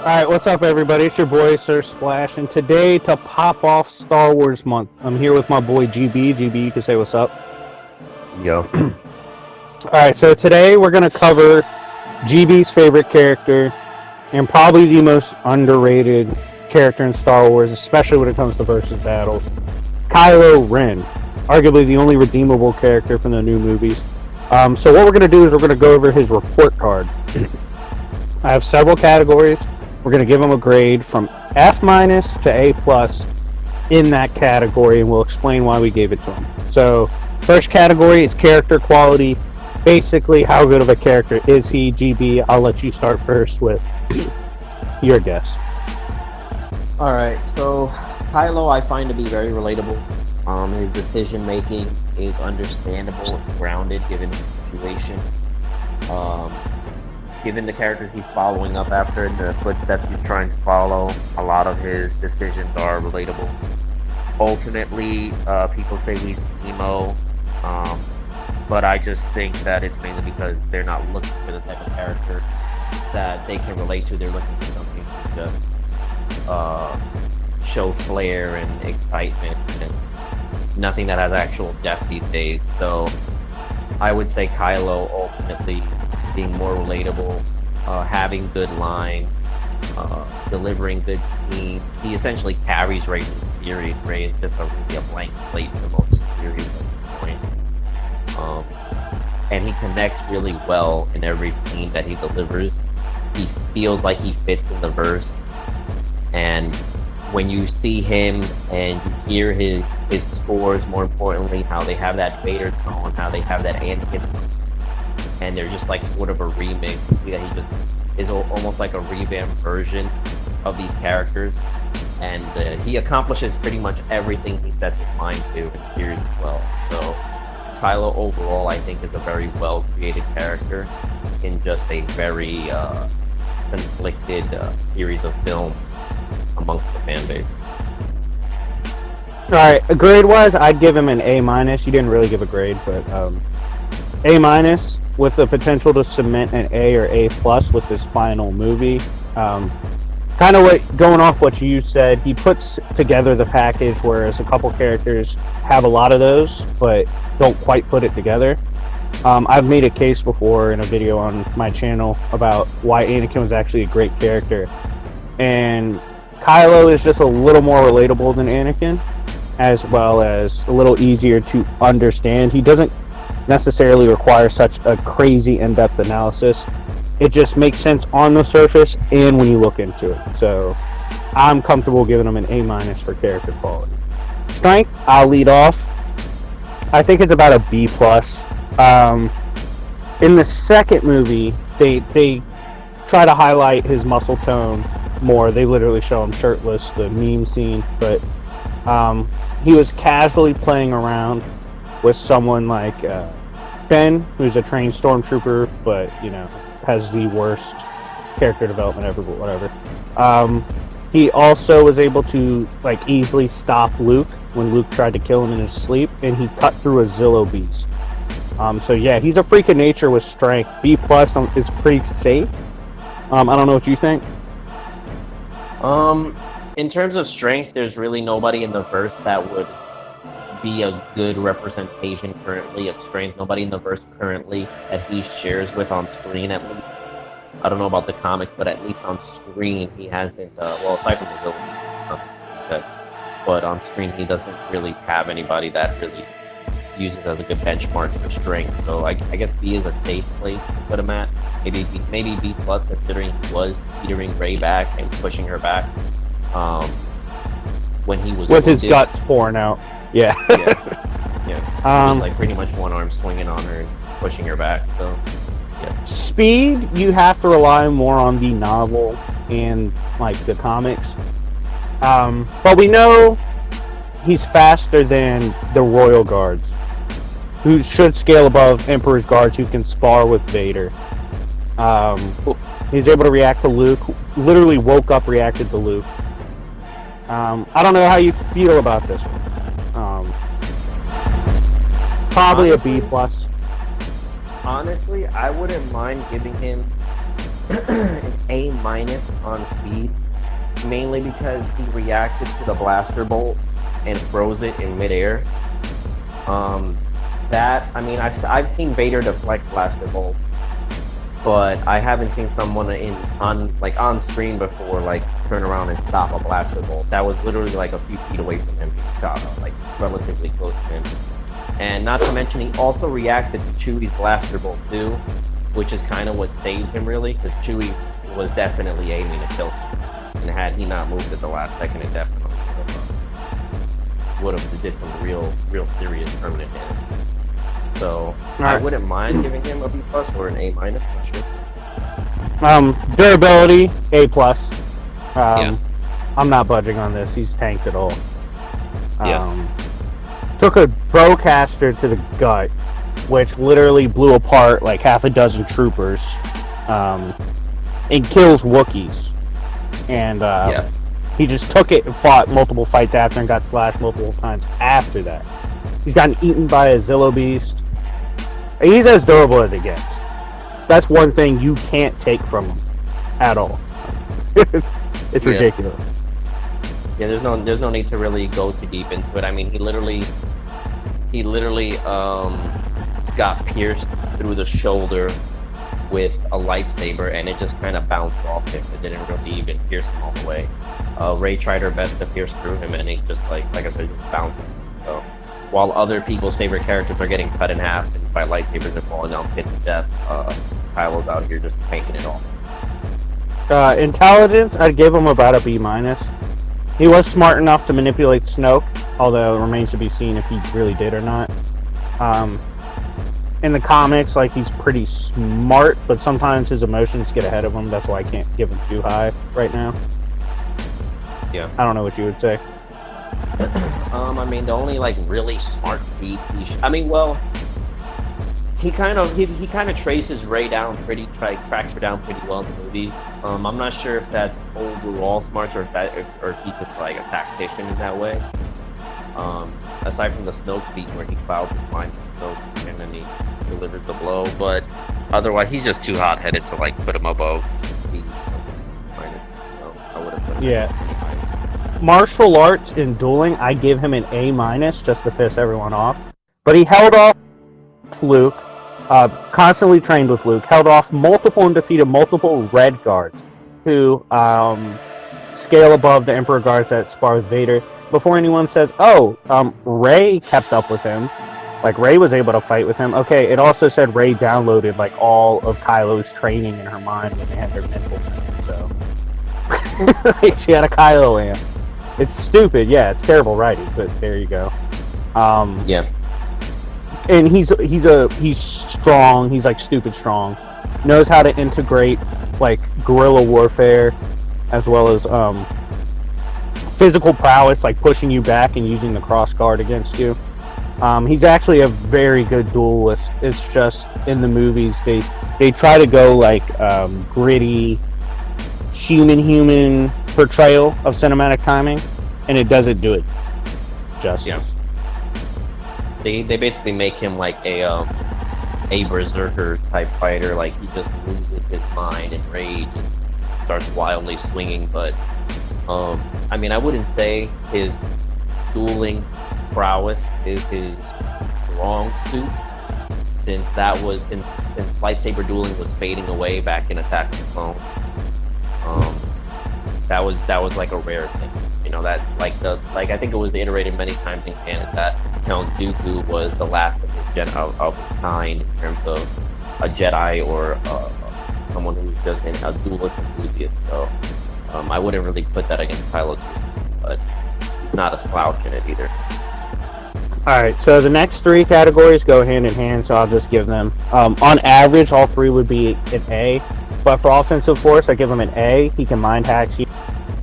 Alright, what's up everybody? It's your boy Sir Splash, and today to pop off Star Wars month, I'm here with my boy GB. GB, you can say what's up. Yo. Alright, so today we're going to cover GB's favorite character, and probably the most underrated character in Star Wars, especially when it comes to versus battles, Kylo Ren. Arguably the only redeemable character from the new movies. So what we're going to do is we're going to go over his report card. I have several categories. We're going to give him a grade from F- to A+ in that category, and we'll explain why we gave it to him. So, first category is character quality. Basically, how good of a character is he? GB, I'll let you start first with your guess. Alright, so Kylo I find to be very relatable. His decision making is understandable, it's grounded given his situation. Given the characters he's following up after and the footsteps he's trying to follow, a lot of his decisions are relatable. Ultimately, people say he's emo, but I just think that it's mainly because they're not looking for the type of character that they can relate to. They're looking for something to just show flair and excitement and nothing that has actual depth these days. So I would say Kylo ultimately being more relatable, having good lines, delivering good scenes. He essentially carries Rey through the series. Rey is just really a blank slate for most of the series at this point. And he connects really well in every scene that he delivers. He feels like he fits in the verse. And when you see him and you hear his scores, more importantly, how they have that Vader tone, how they have that Anakin tone, and they're just like sort of a remix. You see that he just is almost like a revamped version of these characters, and he accomplishes pretty much everything he sets his mind to in the series as well. So Kylo overall, I think, is a very well created character in just a very conflicted series of films amongst the fan base. Alright, grade wise, I'd give him an A-. You didn't really give a grade, but A- with the potential to cement an A or A+ with this final movie. Kind of going off what you said, he puts together the package, whereas a couple characters have a lot of those, but don't quite put it together. I've made a case before in a video on my channel about why Anakin was actually a great character. And Kylo is just a little more relatable than Anakin, as well as a little easier to understand. He doesn't necessarily require such a crazy in-depth analysis. It just makes sense on the surface and when you look into it. So I'm comfortable giving him an A- for character quality. Strength, I'll lead off. I think it's about a B+. In the second movie, they try to highlight his muscle tone more. They literally show him shirtless, the meme scene, but he was casually playing around with someone like Ben, who's a trained stormtrooper, but has the worst character development ever. But whatever. He also was able to easily stop Luke when Luke tried to kill him in his sleep, and he cut through a Zillo beast. So yeah, he's a freak of nature with strength. B+ is pretty safe. I don't know what you think. In terms of strength, there's really nobody in the verse that would be a good representation currently of strength. Nobody in the verse currently that he shares with on screen, at least. I don't know about the comics, but at least on screen he hasn't, aside from the Zillion, he said, but on screen he doesn't really have anybody that really uses as a good benchmark for strength. So I guess B is a safe place to put him at. Maybe B+, considering he was teetering Rey back and pushing her back when he was with wounded. His guts pouring out. Yeah. Yeah. He was pretty much one arm swinging on her and pushing her back. So yeah. Speed, you have to rely more on the novel and the comics. But we know he's faster than the Royal Guards, who should scale above Emperor's Guards, who can spar with Vader. He's able to react to Luke. Literally woke up, reacted to Luke. I don't know how you feel about this one. Probably honestly, a B+. Honestly, I wouldn't mind giving him an A minus on speed, mainly because he reacted to the blaster bolt and froze it in midair. I mean, I've seen Vader deflect blaster bolts, but I haven't seen someone on screen before like turn around and stop a blaster bolt. That was literally like a few feet away from him being shot, like relatively close to him. And not to mention, he also reacted to Chewie's blaster bolt too, which is kind of what saved him really, because Chewie was definitely aiming to kill him, and had he not moved at the last second, it definitely would have did some real serious permanent damage. So I wouldn't mind giving him a B plus or an A minus. Not sure. Durability A plus. Yeah. I'm not budging on this. He's tanked it all. Yeah. Took a bowcaster to the gut, which literally blew apart like half a dozen troopers, and kills Wookiees. And he just took it and fought multiple fights after and got slashed multiple times after that. He's gotten eaten by a Zillo Beast. He's as durable as it gets. That's one thing you can't take from him at all. It's ridiculous. Yeah, there's no need to really go too deep into it. I mean, he literally got pierced through the shoulder with a lightsaber, and it just kind of bounced off him. It didn't really even pierce him all the way. Rey tried her best to pierce through him, and he just like I said, just bounced him. So while other people's favorite characters are getting cut in half and by lightsabers and falling down pits of death, Kylo's out here just tanking it all. Intelligence, I'd give him about a B minus. He was smart enough to manipulate Snoke, although it remains to be seen if he really did or not. In the comics, like, he's pretty smart, but sometimes his emotions get ahead of him. That's why I can't give him too high right now. Yeah. I don't know what you would say. I mean, the only like really smart feat he kind of traces Rey down tracks her down pretty well in the movies. I'm not sure if that's overall smart or if he's just like a tactician in that way. Aside from the Snoke feat where he clouds his mind from Snoke and then he delivers the blow, but otherwise he's just too hot-headed to like put him above B minus. So I would have put him Yeah. Martial arts in dueling, I give him an A minus just to piss everyone off. But he held off Luke, constantly trained with Luke, held off multiple and defeated multiple Red Guards who scale above the Emperor Guards that spar with Vader. Before anyone says, Rey kept up with him. Like, Rey was able to fight with him. Okay, it also said Rey downloaded, like, all of Kylo's training in her mind when they had their mental thing, so... like, she had a Kylo amp. It's stupid, yeah, it's terrible writing, but there you go. Yeah. And he's strong, he's, like, stupid strong. Knows how to integrate, like, guerrilla warfare, as well as, physical prowess, like pushing you back and using the cross guard against you. He's actually a very good duelist. It's just in the movies they try to go like gritty human portrayal of cinematic timing, and it doesn't do it justice. Yeah. They basically make him like a berserker type fighter. Like, he just loses his mind and rage and starts wildly swinging, but I mean, I wouldn't say his dueling prowess is his strong suit, since lightsaber dueling was fading away back in Attack of the Clones. That was like a rare thing, you know, that like I think it was iterated many times in canon that Count Dooku was the last of his kind in terms of a Jedi or someone who's just a duelist enthusiast. So. I wouldn't really put that against Kylo too, but he's not a slouch in it either. Alright, so the next three categories go hand in hand, so I'll just give them. On average, all three would be an A, but for offensive force, I give him an A. He can mind hack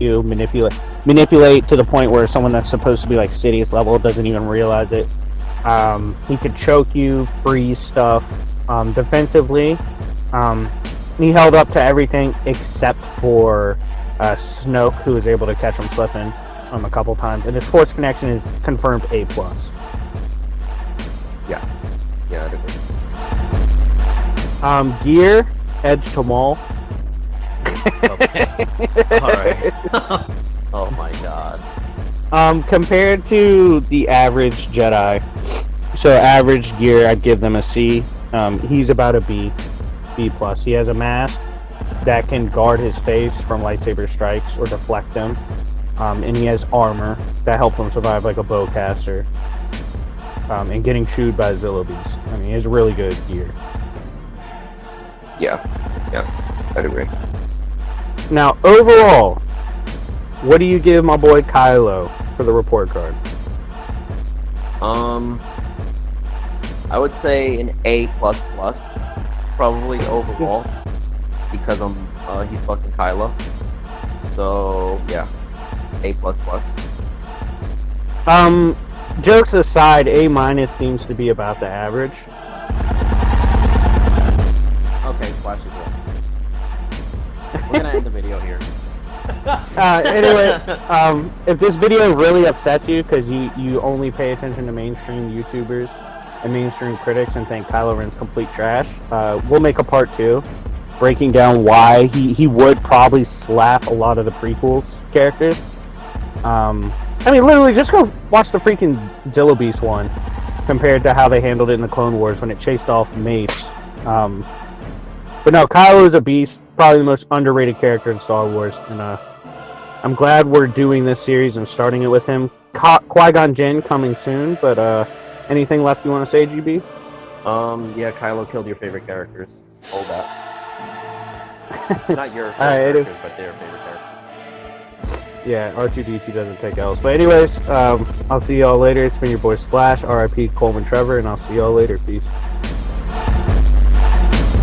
you, manipulate to the point where someone that's supposed to be like Sidious level doesn't even realize it. He could choke you, freeze stuff. Defensively, he held up to everything except for Snoke, who was able to catch him slipping a couple times, and his force connection is confirmed A+. Yeah, I'd agree. Gear, edge to maul. Okay. All right. Oh my god. Compared to the average Jedi, so average gear, I'd give them a C. He's about a B plus. He has a mask that can guard his face from lightsaber strikes or deflect them, and he has armor that helps him survive like a bowcaster, and getting chewed by Zillo beasts. I mean, he has really good gear. Yeah, I'd agree. Now, overall, what do you give my boy Kylo for the report card? I would say an A++, probably overall, because he's fucking Kylo. So yeah, A++. Jokes aside, A- seems to be about the average. Okay, Splash is well. We're gonna end the video here. Anyway, if this video really upsets you because you only pay attention to mainstream YouTubers and mainstream critics and think Kylo Ren's complete trash, we'll make a part 2 breaking down why he would probably slap a lot of the prequels characters. I mean, literally, just go watch the freaking Zillo Beast one compared to how they handled it in the Clone Wars when it chased off Mace. But no, Kylo is a beast, probably the most underrated character in Star Wars, and I'm glad we're doing this series and starting it with him. Qui-Gon Jinn coming soon, but anything left you want to say, GB? Yeah, Kylo killed your favorite characters. Hold that. Not your favorite characters, but their favorite characters. Yeah, R2-D2 doesn't take L's. But anyways, I'll see y'all later. It's been your boy Splash, RIP Coleman Trevor, and I'll see y'all later. Peace.